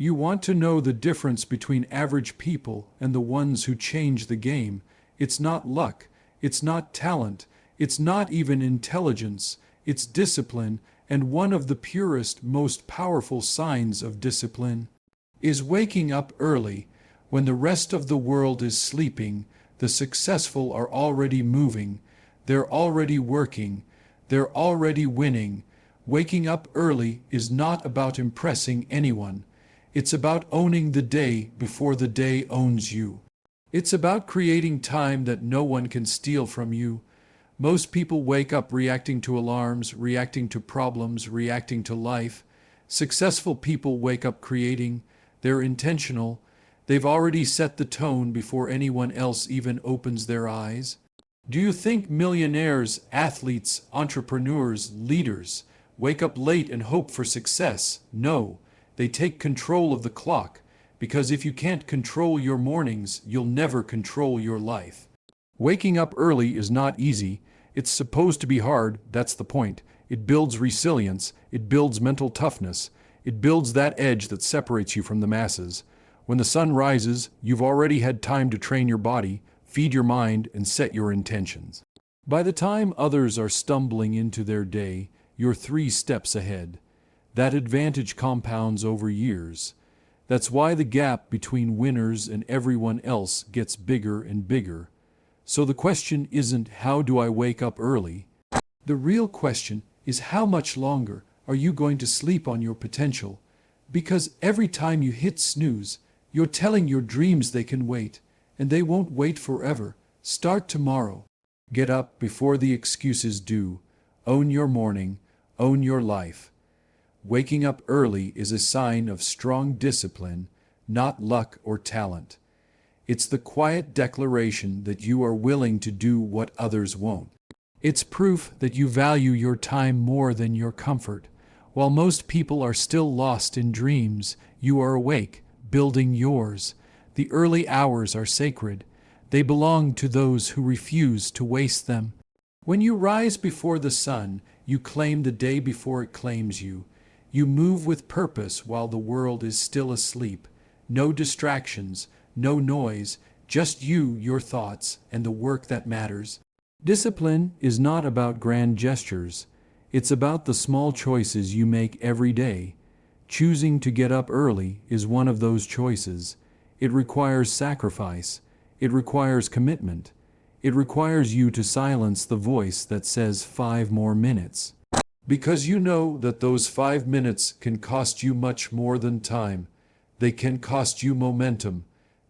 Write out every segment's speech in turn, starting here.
You want to know the difference between average people and the ones who change the game. It's not luck, it's not talent, it's not even intelligence, it's discipline, and one of the purest, most powerful signs of discipline is waking up early. When the rest of the world is sleeping, the successful are already moving, they're already working, they're already winning. Waking up early is not about impressing anyone. It's about owning the day before the day owns you. It's about creating time that no one can steal from you. Most people wake up reacting to alarms, reacting to problems, reacting to life. Successful people wake up creating. They're intentional. They've already set the tone before anyone else even opens their eyes. Do you think millionaires, athletes, entrepreneurs, leaders wake up late and hope for success? No. They take control of the clock, because if you can't control your mornings, you'll never control your life. Waking up early is not easy. It's supposed to be hard, that's the point. It builds resilience, it builds mental toughness, it builds that edge that separates you from the masses. When the sun rises, you've already had time to train your body, feed your mind, and set your intentions. By the time others are stumbling into their day, you're 3 steps ahead. That advantage compounds over years. That's why the gap between winners and everyone else gets bigger and bigger. So the question isn't, how do I wake up early? The real question is, how much longer are you going to sleep on your potential? Because every time you hit snooze, you're telling your dreams they can wait, and they won't wait forever. Start tomorrow. Get up before the excuses do. Own your morning. Own your life. Waking up early is a sign of strong discipline, not luck or talent. It's the quiet declaration that you are willing to do what others won't. It's proof that you value your time more than your comfort. While most people are still lost in dreams, you are awake, building yours. The early hours are sacred. They belong to those who refuse to waste them. When you rise before the sun, you claim the day before it claims you. You move with purpose while the world is still asleep. No distractions, no noise, just you, your thoughts, and the work that matters. Discipline is not about grand gestures. It's about the small choices you make every day. Choosing to get up early is one of those choices. It requires sacrifice. It requires commitment. It requires you to silence the voice that says 5 more minutes. Because you know that those 5 minutes can cost you much more than time. They can cost you momentum.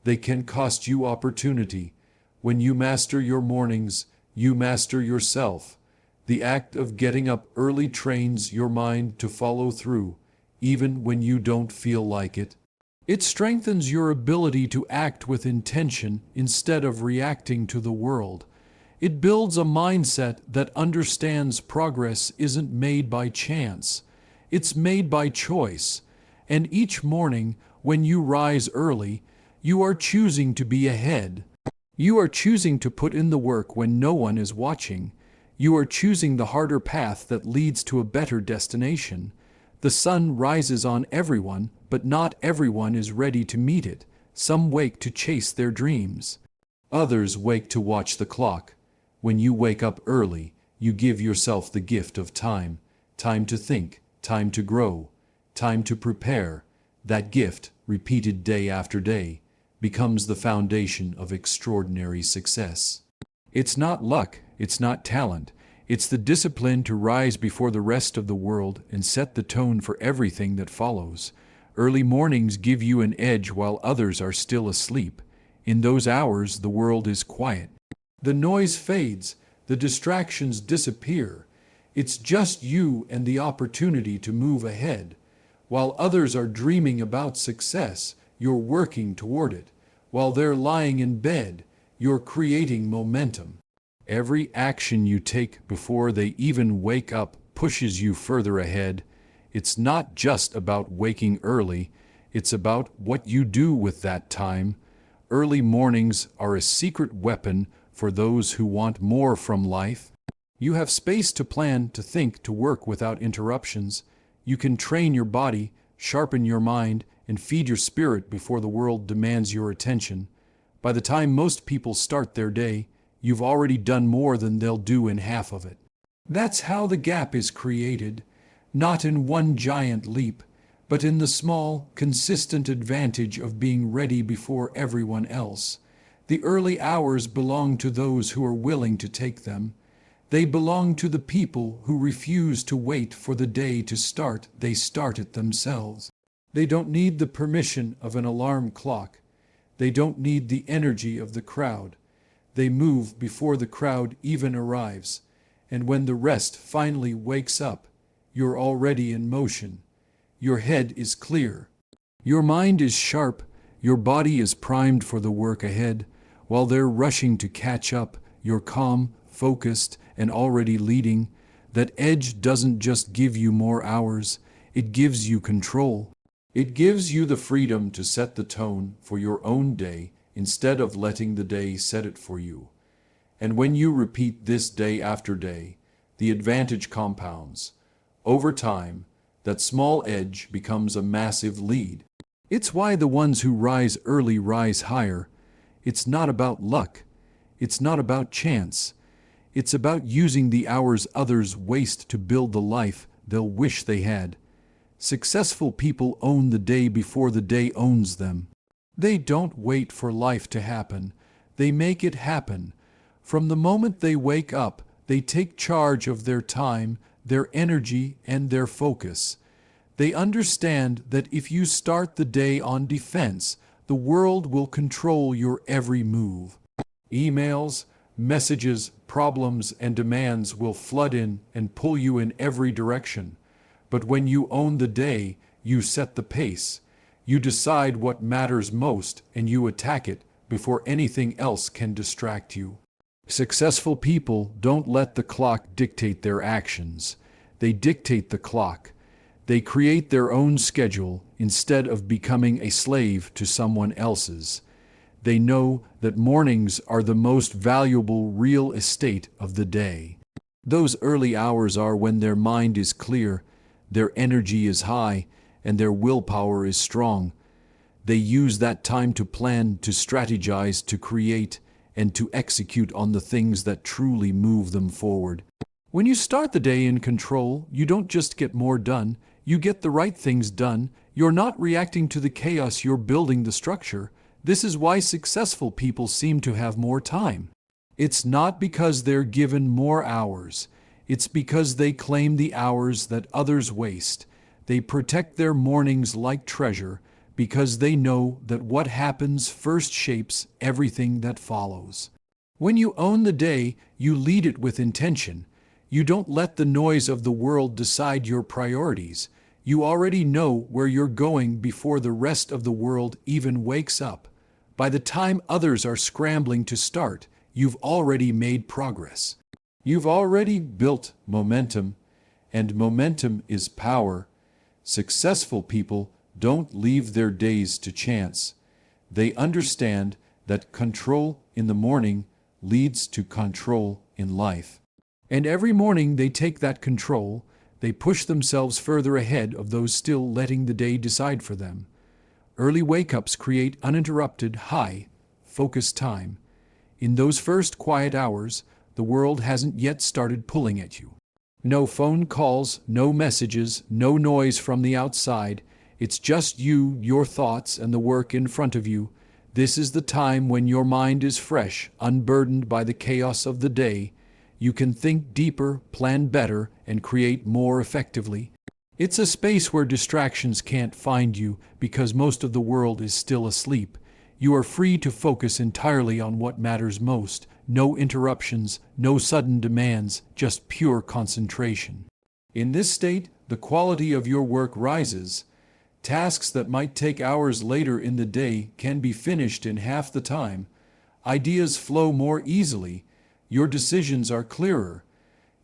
They can cost you opportunity. When you master your mornings, you master yourself. The act of getting up early trains your mind to follow through, even when you don't feel like it. It strengthens your ability to act with intention instead of reacting to the world. It builds a mindset that understands progress isn't made by chance. It's made by choice. And each morning, when you rise early, you are choosing to be ahead. You are choosing to put in the work when no one is watching. You are choosing the harder path that leads to a better destination. The sun rises on everyone, but not everyone is ready to meet it. Some wake to chase their dreams. Others wake to watch the clock. When you wake up early, you give yourself the gift of time. Time to think, time to grow, time to prepare. That gift, repeated day after day, becomes the foundation of extraordinary success. It's not luck, it's not talent. It's the discipline to rise before the rest of the world and set the tone for everything that follows. Early mornings give you an edge while others are still asleep. In those hours, the world is quiet. The noise fades, the distractions disappear. It's just you and the opportunity to move ahead. While others are dreaming about success, you're working toward it. While they're lying in bed, you're creating momentum. Every action you take before they even wake up pushes you further ahead. It's not just about waking early, it's about what you do with that time. Early mornings are a secret weapon for those who want more from life. You have space to plan, to think, to work without interruptions. You can train your body, sharpen your mind, and feed your spirit before the world demands your attention. By the time most people start their day, you've already done more than they'll do in half of it. That's how the gap is created, not in one giant leap, but in the small, consistent advantage of being ready before everyone else. The early hours belong to those who are willing to take them. They belong to the people who refuse to wait for the day to start. They start it themselves. They don't need the permission of an alarm clock. They don't need the energy of the crowd. They move before the crowd even arrives. And when the rest finally wakes up, you're already in motion. Your head is clear. Your mind is sharp. Your body is primed for the work ahead. While they're rushing to catch up, you're calm, focused, and already leading. That edge doesn't just give you more hours, it gives you control. It gives you the freedom to set the tone for your own day instead of letting the day set it for you. And when you repeat this day after day, the advantage compounds. Over time, that small edge becomes a massive lead. It's why the ones who rise early rise higher. It's not about luck. It's not about chance. It's about using the hours others waste to build the life they'll wish they had. Successful people own the day before the day owns them. They don't wait for life to happen. They make it happen. From the moment they wake up, they take charge of their time, their energy, and their focus. They understand that if you start the day on defense, the world will control your every move. Emails, messages, problems, and demands will flood in and pull you in every direction. But when you own the day, you set the pace. You decide what matters most and you attack it before anything else can distract you. Successful people don't let the clock dictate their actions. They dictate the clock. They create their own schedule instead of becoming a slave to someone else's. They know that mornings are the most valuable real estate of the day. Those early hours are when their mind is clear, their energy is high, and their willpower is strong. They use that time to plan, to strategize, to create, and to execute on the things that truly move them forward. When you start the day in control, you don't just get more done, you get the right things done. You're not reacting to the chaos, you're building the structure. This is why successful people seem to have more time. It's not because they're given more hours. It's because they claim the hours that others waste. They protect their mornings like treasure because they know that what happens first shapes everything that follows. When you own the day, you lead it with intention. You don't let the noise of the world decide your priorities. You already know where you're going before the rest of the world even wakes up. By the time others are scrambling to start, you've already made progress. You've already built momentum, and momentum is power. Successful people don't leave their days to chance. They understand that control in the morning leads to control in life. And every morning they take that control, they push themselves further ahead of those still letting the day decide for them. Early wake-ups create uninterrupted, high, focused time. In those first quiet hours, the world hasn't yet started pulling at you. No phone calls, no messages, no noise from the outside. It's just you, your thoughts, and the work in front of you. This is the time when your mind is fresh, unburdened by the chaos of the day. You can think deeper, plan better, and create more effectively. It's a space where distractions can't find you because most of the world is still asleep. You are free to focus entirely on what matters most. No interruptions, no sudden demands, just pure concentration. In this state, the quality of your work rises. Tasks that might take hours later in the day can be finished in half the time. Ideas flow more easily. Your decisions are clearer.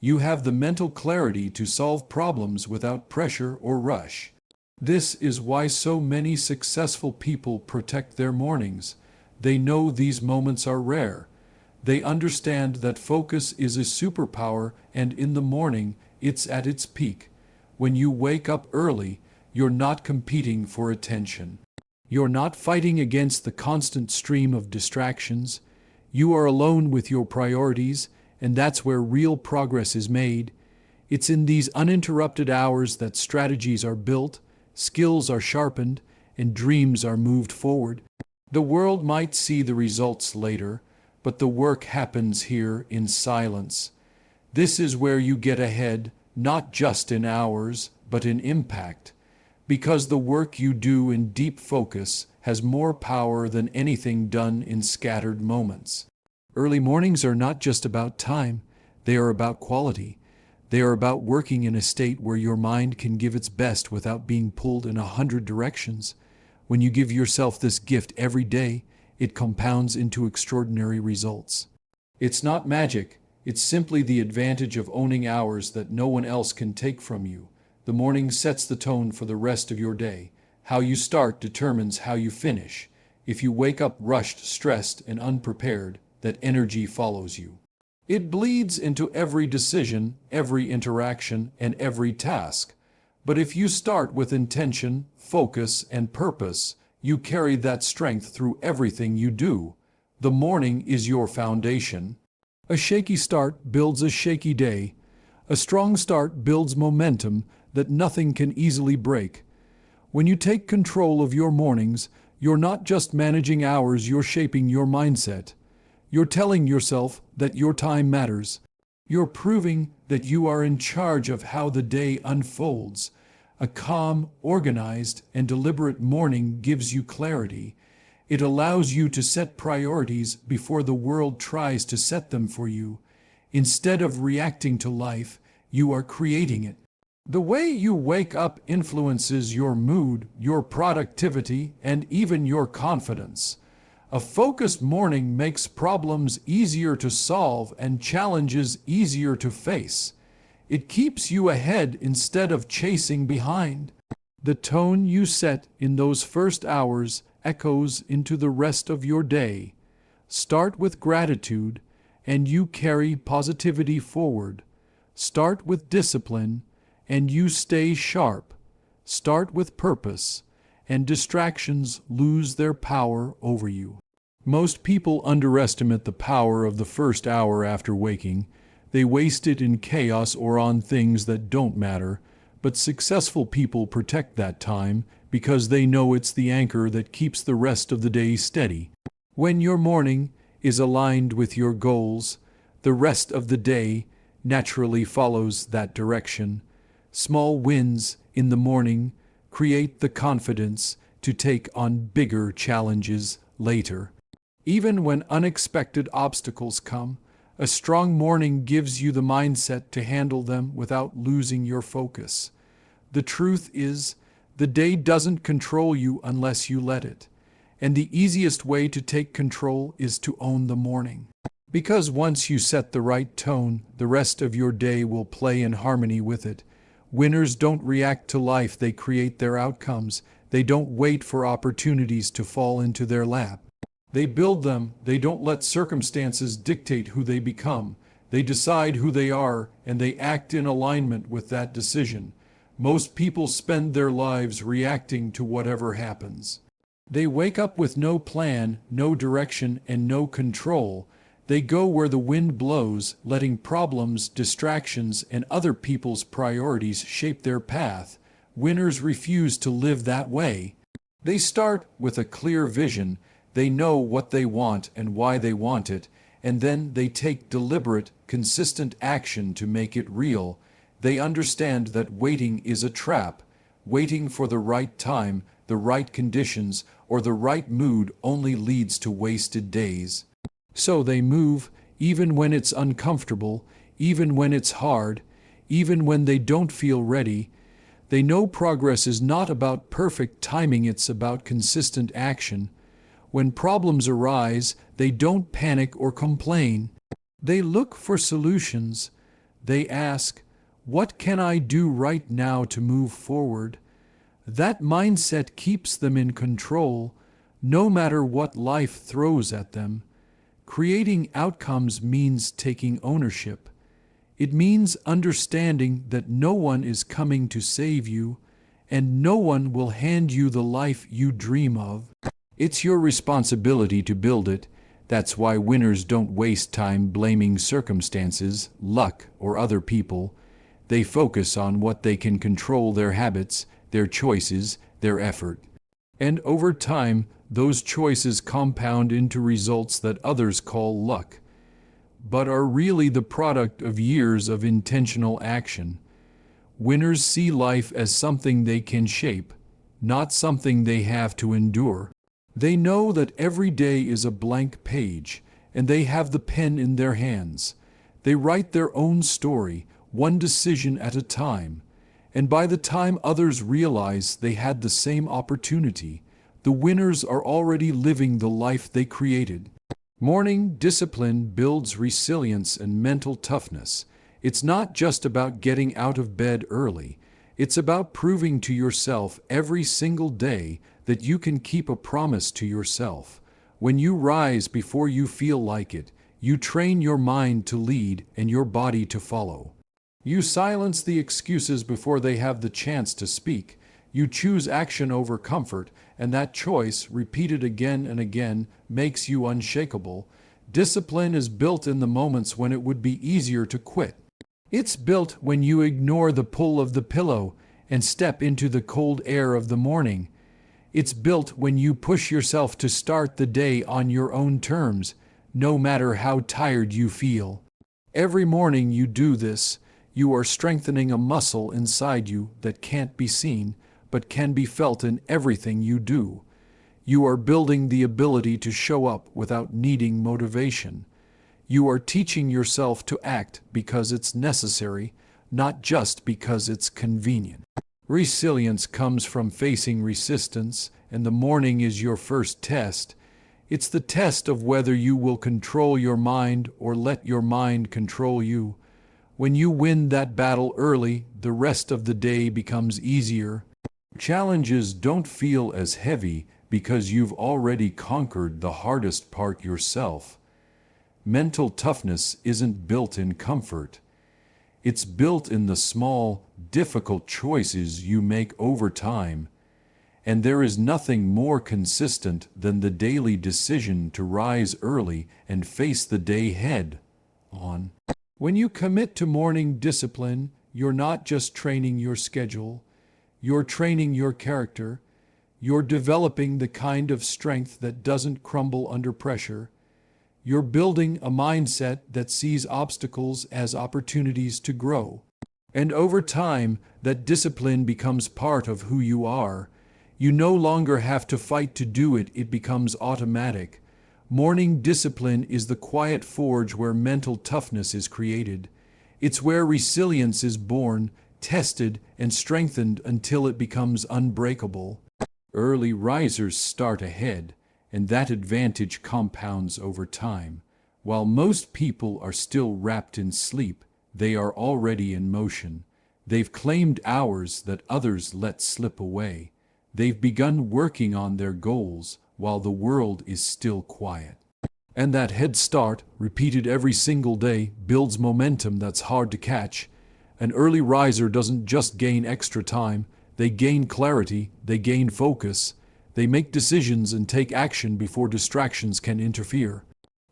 You have the mental clarity to solve problems without pressure or rush. This is why so many successful people protect their mornings. They know these moments are rare. They understand that focus is a superpower, and in the morning, it's at its peak. When you wake up early, You're not competing for attention. You're not fighting against the constant stream of distractions. You are alone with your priorities, and that's where real progress is made. It's in these uninterrupted hours that strategies are built, skills are sharpened, and dreams are moved forward. The world might see the results later, but the work happens here in silence. This is where you get ahead, not just in hours, but in impact. Because the work you do in deep focus has more power than anything done in scattered moments. Early mornings are not just about time, they are about quality. They are about working in a state where your mind can give its best without being pulled in 100 directions. When you give yourself this gift every day, it compounds into extraordinary results. It's not magic, it's simply the advantage of owning hours that no one else can take from you. The morning sets the tone for the rest of your day. How you start determines how you finish. If you wake up rushed, stressed, and unprepared, that energy follows you. It bleeds into every decision, every interaction, and every task. But if you start with intention, focus, and purpose, you carry that strength through everything you do. The morning is your foundation. A shaky start builds a shaky day. A strong start builds momentum that nothing can easily break. When you take control of your mornings, you're not just managing hours, you're shaping your mindset. You're telling yourself that your time matters. You're proving that you are in charge of how the day unfolds. A calm, organized, and deliberate morning gives you clarity. It allows you to set priorities before the world tries to set them for you. Instead of reacting to life, you are creating it. The way you wake up influences your mood, your productivity, and even your confidence. A focused morning makes problems easier to solve and challenges easier to face. It keeps you ahead instead of chasing behind. The tone you set in those first hours echoes into the rest of your day. Start with gratitude, and you carry positivity forward. Start with discipline, and you stay sharp. Start with purpose, and distractions lose their power over you. Most people underestimate the power of the first hour after waking. They waste it in chaos or on things that don't matter, but successful people protect that time because they know it's the anchor that keeps the rest of the day steady. When your morning is aligned with your goals, the rest of the day naturally follows that direction. Small wins in the morning create the confidence to take on bigger challenges later. Even when unexpected obstacles come, a strong morning gives you the mindset to handle them without losing your focus. The truth is, the day doesn't control you unless you let it. And the easiest way to take control is to own the morning. Because once you set the right tone, the rest of your day will play in harmony with it. Winners don't react to life, they create their outcomes. They don't wait for opportunities to fall into their lap. They build them. They don't let circumstances dictate who they become. They decide who they are, and they act in alignment with that decision. Most people spend their lives reacting to whatever happens. They wake up with no plan, no direction, and no control. They go where the wind blows, letting problems, distractions, and other people's priorities shape their path. Winners refuse to live that way. They start with a clear vision. They know what they want and why they want it, and then they take deliberate, consistent action to make it real. They understand that waiting is a trap. Waiting for the right time, the right conditions, or the right mood only leads to wasted days. So they move, even when it's uncomfortable, even when it's hard, even when they don't feel ready. They know progress is not about perfect timing, it's about consistent action. When problems arise, they don't panic or complain. They look for solutions. They ask, "What can I do right now to move forward?" That mindset keeps them in control, no matter what life throws at them. Creating outcomes means taking ownership. It means understanding that no one is coming to save you, and no one will hand you the life you dream of. It's your responsibility to build it. That's why winners don't waste time blaming circumstances, luck, or other people. They focus on what they can control: their habits, their choices, their effort. And over time, those choices compound into results that others call luck, but are really the product of years of intentional action. Winners see life as something they can shape, not something they have to endure. They know that every day is a blank page, and they have the pen in their hands. They write their own story, one decision at a time. And by the time others realize they had the same opportunity, the winners are already living the life they created. Morning discipline builds resilience and mental toughness. It's not just about getting out of bed early. It's about proving to yourself every single day that you can keep a promise to yourself. When you rise before you feel like it, you train your mind to lead and your body to follow. You silence the excuses before they have the chance to speak. You choose action over comfort, and that choice, repeated again and again, makes you unshakable. Discipline is built in the moments when it would be easier to quit. It's built when you ignore the pull of the pillow and step into the cold air of the morning. It's built when you push yourself to start the day on your own terms, no matter how tired you feel. Every morning you do this, you are strengthening a muscle inside you that can't be seen, but can be felt in everything you do. You are building the ability to show up without needing motivation. You are teaching yourself to act because it's necessary, not just because it's convenient. Resilience comes from facing resistance, and the morning is your first test. It's the test of whether you will control your mind or let your mind control you. When you win that battle early, the rest of the day becomes easier. Challenges don't feel as heavy because you've already conquered the hardest part yourself. Mental toughness isn't built in comfort. It's built in the small, difficult choices you make over time. And there is nothing more consistent than the daily decision to rise early and face the day head on. When you commit to morning discipline, you're not just training your schedule, you're training your character. You're developing the kind of strength that doesn't crumble under pressure. You're building a mindset that sees obstacles as opportunities to grow. And over time, that discipline becomes part of who you are. You no longer have to fight to do it, it becomes automatic. Morning discipline is the quiet forge where mental toughness is created. It's where resilience is born, tested, and strengthened until it becomes unbreakable. Early risers start ahead, and that advantage compounds over time. While most people are still wrapped in sleep, they are already in motion. They've claimed hours that others let slip away. They've begun working on their goals while the world is still quiet. And that head start, repeated every single day, builds momentum that's hard to catch. An early riser doesn't just gain extra time, they gain clarity, they gain focus. They make decisions and take action before distractions can interfere.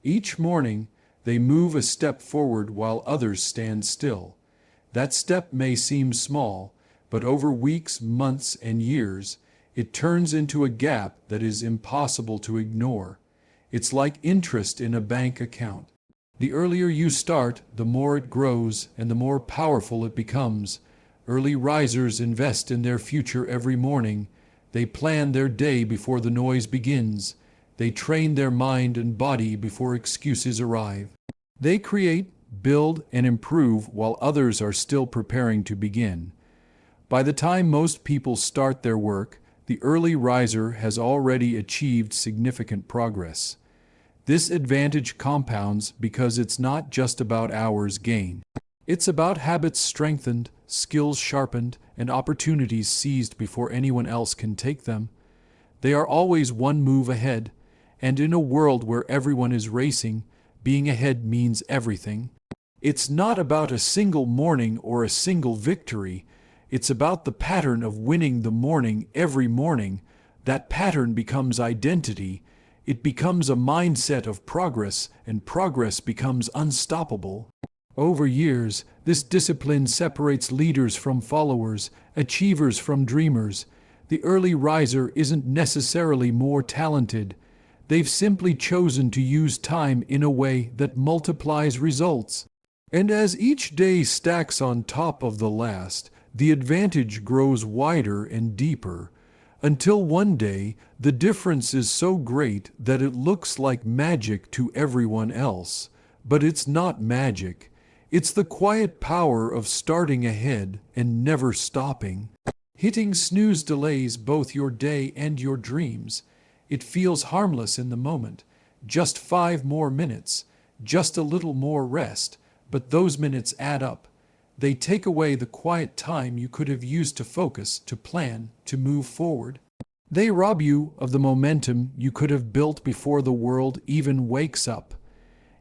Each morning, they move a step forward while others stand still. That step may seem small, but over weeks, months, and years, it turns into a gap that is impossible to ignore. It's like interest in a bank account. The earlier you start, the more it grows and the more powerful it becomes. Early risers invest in their future every morning. They plan their day before the noise begins. They train their mind and body before excuses arrive. They create, build, and improve while others are still preparing to begin. By the time most people start their work, the early riser has already achieved significant progress. This advantage compounds because it's not just about hours gained. It's about habits strengthened, skills sharpened, and opportunities seized before anyone else can take them. They are always one move ahead, and in a world where everyone is racing, being ahead means everything. It's not about a single morning or a single victory. It's about the pattern of winning the morning every morning. That pattern becomes identity. It becomes a mindset of progress, and progress becomes unstoppable. Over years, this discipline separates leaders from followers, achievers from dreamers. The early riser isn't necessarily more talented. They've simply chosen to use time in a way that multiplies results. And as each day stacks on top of the last, the advantage grows wider and deeper, until one day the difference is so great that it looks like magic to everyone else. But it's not magic. It's the quiet power of starting ahead and never stopping. Hitting snooze delays both your day and your dreams. It feels harmless in the moment. Just 5 more minutes, just a little more rest, but those minutes add up. They take away the quiet time you could have used to focus, to plan, to move forward. They rob you of the momentum you could have built before the world even wakes up.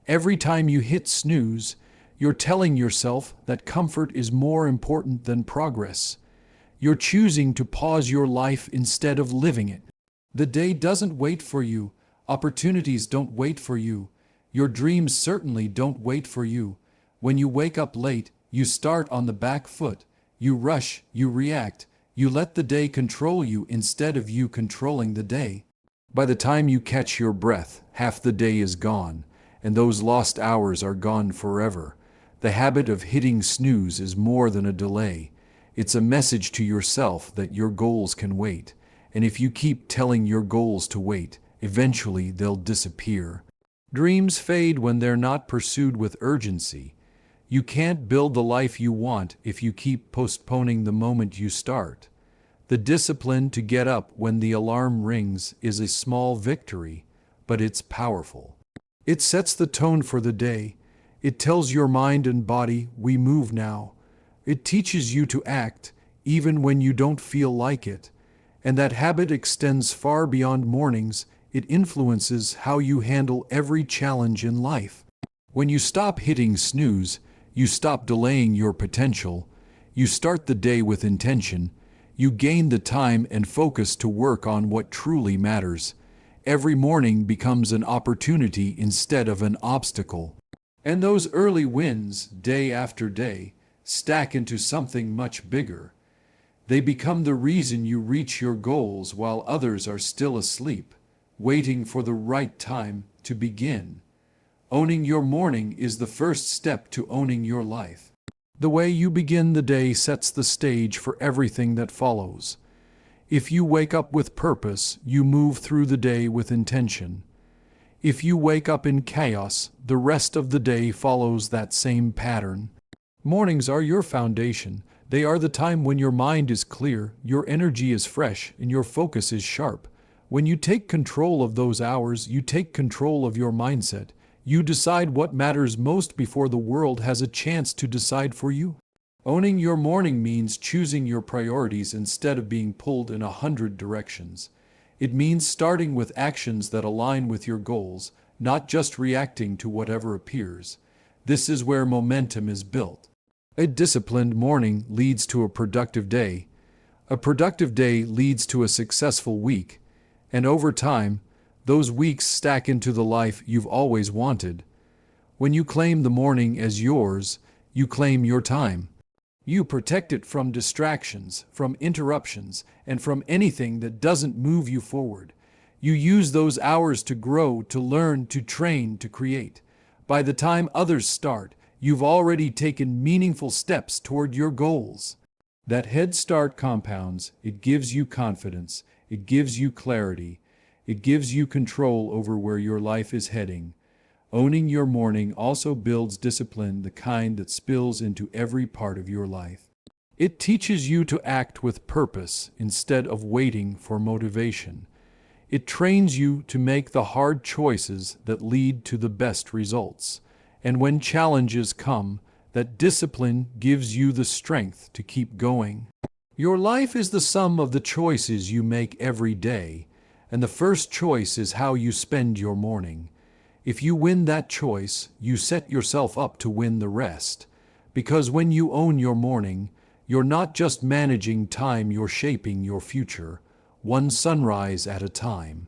Every time you hit snooze, you're telling yourself that comfort is more important than progress. You're choosing to pause your life instead of living it. The day doesn't wait for you. Opportunities don't wait for you. Your dreams certainly don't wait for you. When you wake up late, you start on the back foot. You rush, you react. You let the day control you instead of you controlling the day. By the time you catch your breath, half the day is gone, and those lost hours are gone forever. The habit of hitting snooze is more than a delay. It's a message to yourself that your goals can wait. And if you keep telling your goals to wait, eventually they'll disappear. Dreams fade when they're not pursued with urgency. You can't build the life you want if you keep postponing the moment you start. The discipline to get up when the alarm rings is a small victory, but it's powerful. It sets the tone for the day. It tells your mind and body, we move now. It teaches you to act, even when you don't feel like it. And that habit extends far beyond mornings. It influences how you handle every challenge in life. When you stop hitting snooze, you stop delaying your potential. You start the day with intention. You gain the time and focus to work on what truly matters. Every morning becomes an opportunity instead of an obstacle. And those early wins, day after day, stack into something much bigger. They become the reason you reach your goals while others are still asleep, waiting for the right time to begin. Owning your morning is the first step to owning your life. The way you begin the day sets the stage for everything that follows. If you wake up with purpose, you move through the day with intention. If you wake up in chaos, the rest of the day follows that same pattern. Mornings are your foundation. They are the time when your mind is clear, your energy is fresh, and your focus is sharp. When you take control of those hours, you take control of your mindset. You decide what matters most before the world has a chance to decide for you. Owning your morning means choosing your priorities instead of being pulled in 100 directions. It means starting with actions that align with your goals, not just reacting to whatever appears. This is where momentum is built. A disciplined morning leads to a productive day. A productive day leads to a successful week. And over time, those weeks stack into the life you've always wanted. When you claim the morning as yours, you claim your time. You protect it from distractions, from interruptions, and from anything that doesn't move you forward. You use those hours to grow, to learn, to train, to create. By the time others start, you've already taken meaningful steps toward your goals. That head start compounds. It gives you confidence. It gives you clarity. It gives you control over where your life is heading. Owning your morning also builds discipline, the kind that spills into every part of your life. It teaches you to act with purpose instead of waiting for motivation. It trains you to make the hard choices that lead to the best results. And when challenges come, that discipline gives you the strength to keep going. Your life is the sum of the choices you make every day. And the first choice is how you spend your morning. If you win that choice, you set yourself up to win the rest. Because when you own your morning, You're not just managing time, you're shaping your future, one sunrise at a time.